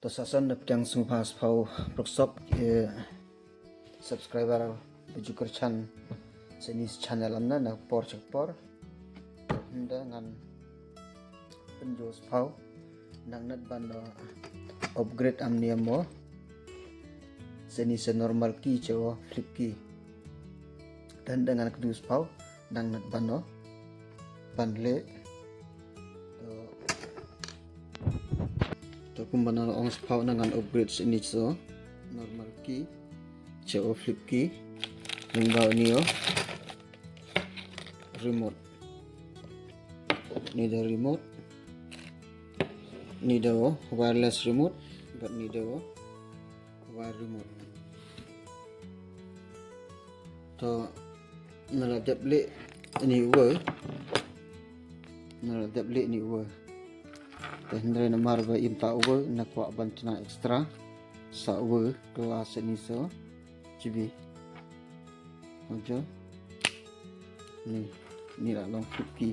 Tosasan yang sumpas pau proksop subscriber baju kercan senis channel amna na por cekpor dengan penjos pau nang nat ban upgrade amnia mo senis normal key cewa flip key dan dengan kedus pau nang nat ban banle kumbana ong pau dengan upgrade sini so normal key cewa flip key ninggal niyo remote ni the remote ni the wireless remote but ni the wire remote to naladable ni were Hendra namar ba imta over na kwa bantana extra sa over kelas ni so GB ojo ni la long flip key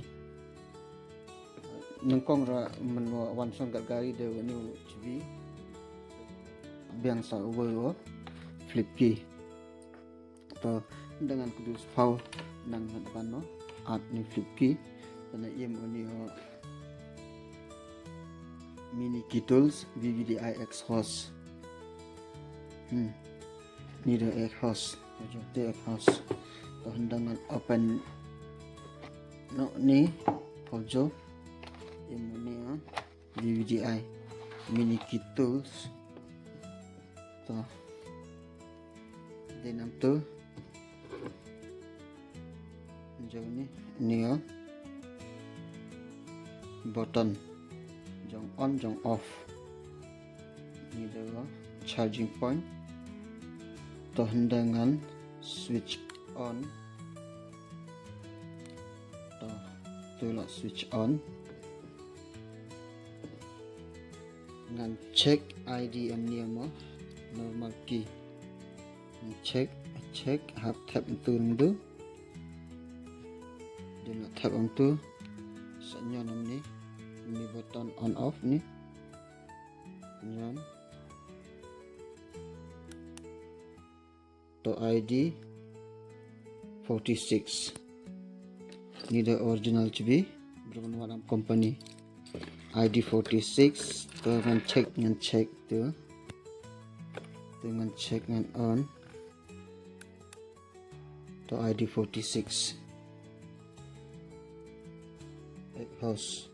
nengkong ra menwa wan song gat gari de ni GB biang sa over flip key to dengan kudus pau nang bano at ni flip key na im oni mini key tools VVDI X host ni the X host ojo the X host to hendangan open no ni ojo ini VVDI mini key tools to denam tu ojo ni button jong on jong off ni adalah charging point to hendangan switch on to tolak switch on dengan check ID ni mo normal key check hap tap itu ndu dia nak tap untuk sanya ni ini button on off ni nyan to ID 46 ni the original GB berwarna company ID 46 to dengan check tu dengan check dengan on to ID 46 house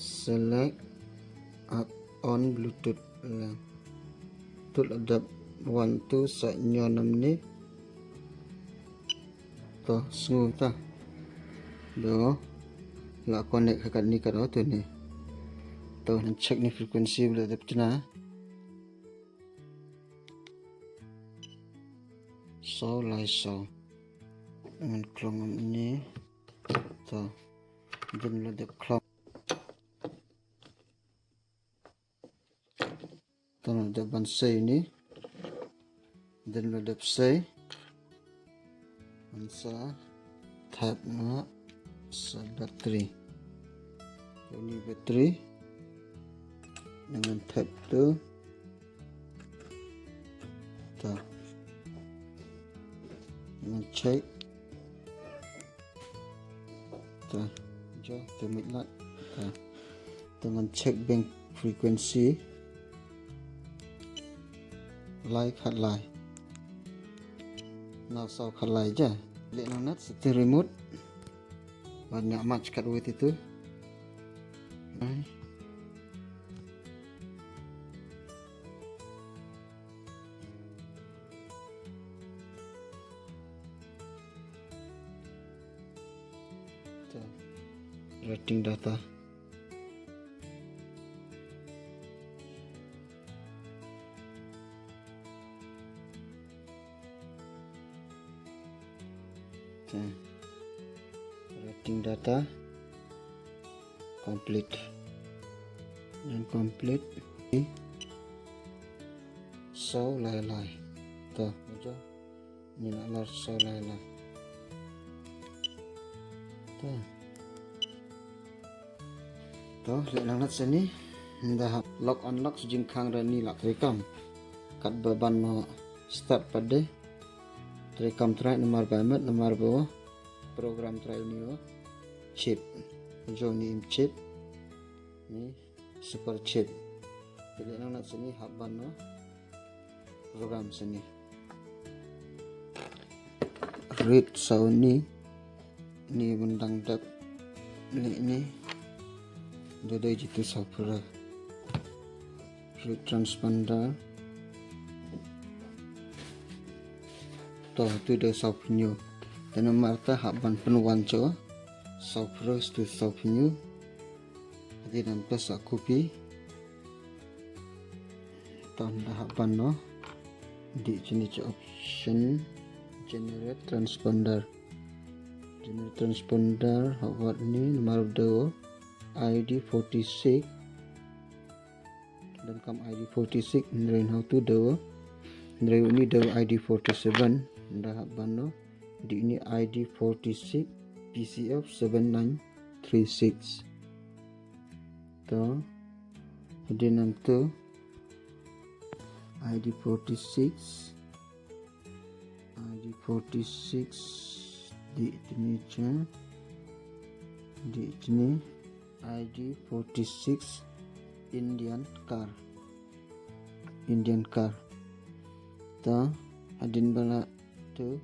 select up on Bluetooth lang tu ada one tu sa nyonom ni to sungu ta do la connect kat ni kat tu ni to check ni frekuensi boleh dapat na so dengan klong ni to dan ada clock to ada bansai ni dan ada sai bansa tab na sa bateri ini bateri dengan tab tu to dengan check jo temiklat dengan check bank frekuensi kat lai nak sau kat lai je lek nat setir remote banyak match kat wet itu rating data rating data complete dan complete so lai to aja ni nak lar so lai to le lang nat seni dah lock unlock sujing khang rani lak rekam kat baban no start pada rekam try nomor bamet nomor bawa program try ni chip Johnny chip ni super chip le lang nat seni haban no program seni read sound ni bundang dak ni dodoi jitu software read transponder to tu de software dan marta haban penuan cho software tu software jadi dan plus copy tahun haban no di sini option generate transponder hawat ni nomor 2 ID 46 dan kam ID 46 nrain how to do nrain ni do ID 47 dah bano di ini ID 46 PCF 7936 to di nanti ID 46 di sini ID 46 Indian car ta adin bala tu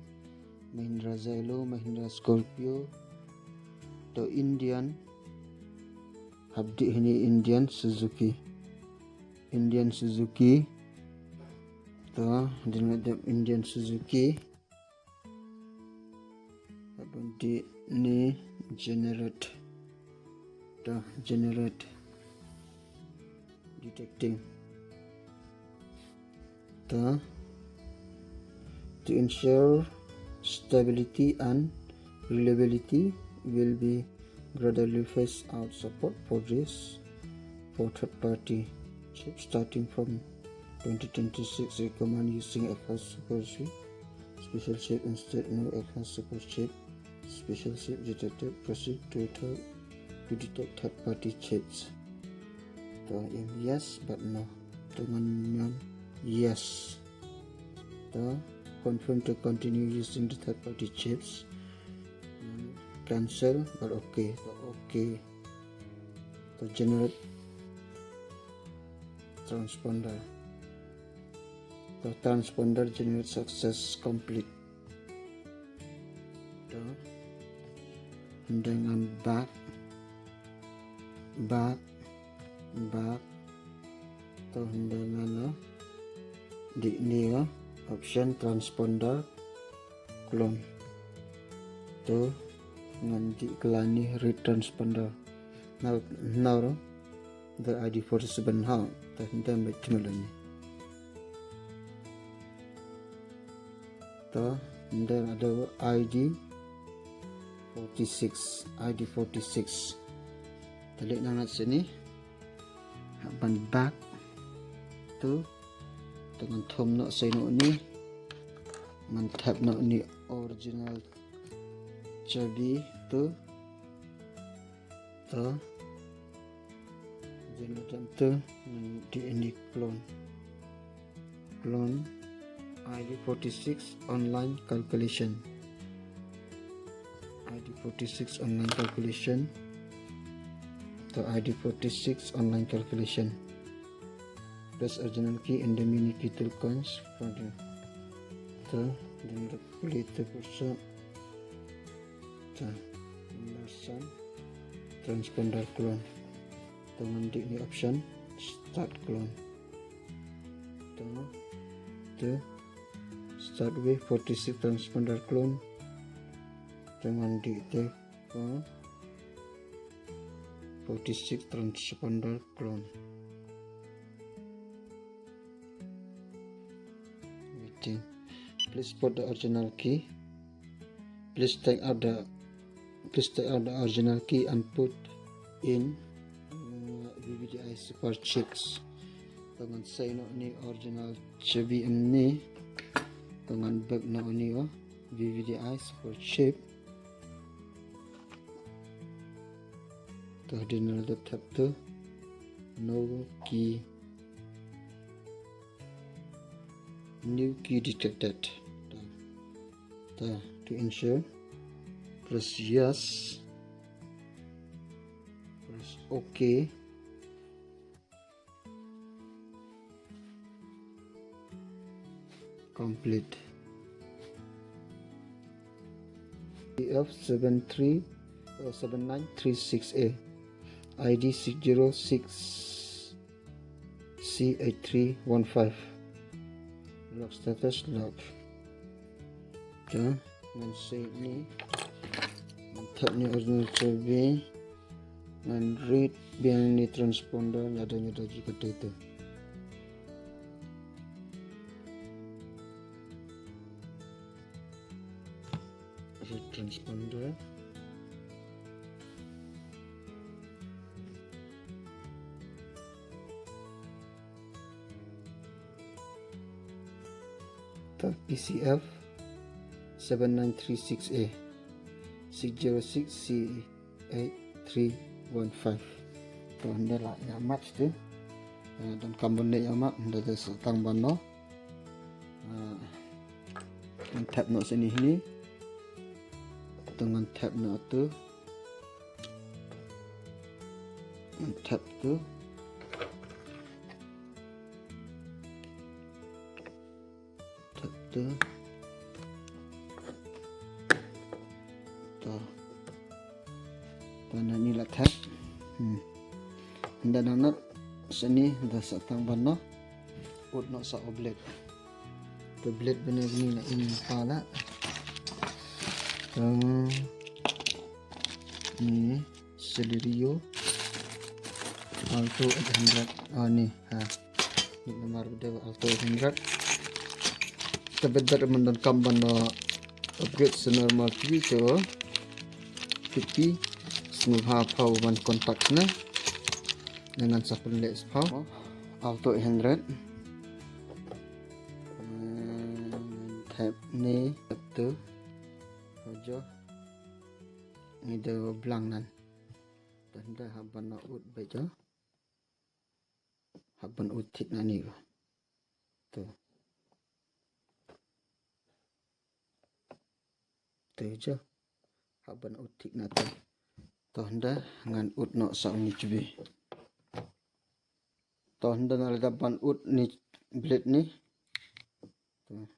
Mahindra Zelo Mahindra Scorpio to Indian habdi ini Indian Suzuki to adin Indian Suzuki abdi ni generate detecting to ensure stability and reliability will be gradually phase out support for third party chip starting from 2026 recommend using FS Super Chip special chip instead no FS Super Chip special chip detected proceed to detect third party chips to yes but no dengan yes to confirm to continue using the third party chips cancel but okay to generate transponder generate success complete to dengan back to dengan di ni option transponder clone to nanti kelani read transponder now the ID 47 ha ta hindan betulani to then ada ID 46 telik nang sini haban back tu dengan thom nak say no ni dengan tab nak ni original chabi tu generate di ini clone ID 46 online calculation to ID 46 online calculation press original key and the mini key to cons for the calculator person transponder clone teman di ini option start clone to start with 46 transponder clone teman di itu 46 transponder clone waiting. Please put the original key. Please take out the original key and put in VVDI super chips dengan say no ni original CBM ni dengan back no ni VVDI super chip Tuh di nalda tab tu no key, new key detected. Tuh to ensure, press yes, press OK. Complete. EF7936A, ID 606C8315. Lock status lock. Dengan save ni, tab ni original survey, dan read biar ni transponder adanya dah juga data. Read transponder. PCF 7936A 606C8315. Tu anda lah yang match tu, dan komponen yang mak anda dah setang bano. Tab nak sini ni dengan tab nak tu, tab tu tu tanah ni lah tab. Anda nak sini dah setang bano, ut nak sa blade. Tu blade benar ni nak ini pala. Ni Celerio Alto 800. Ni ni nomor dia Alto 800. Terbedat menonton bano upgrade senormal TV tu, tapi semua pau man kontak na dengan sapun les pau Alto 800. Tab ni tab tu ojo ni dah blank nan, dan dah haban nak ut baca, haban utik nani tu. Tu je haban utik nata. Toh dah ngan ut nak sa ni cubi. Toh dah nak ban ut ni blade ni. Tu.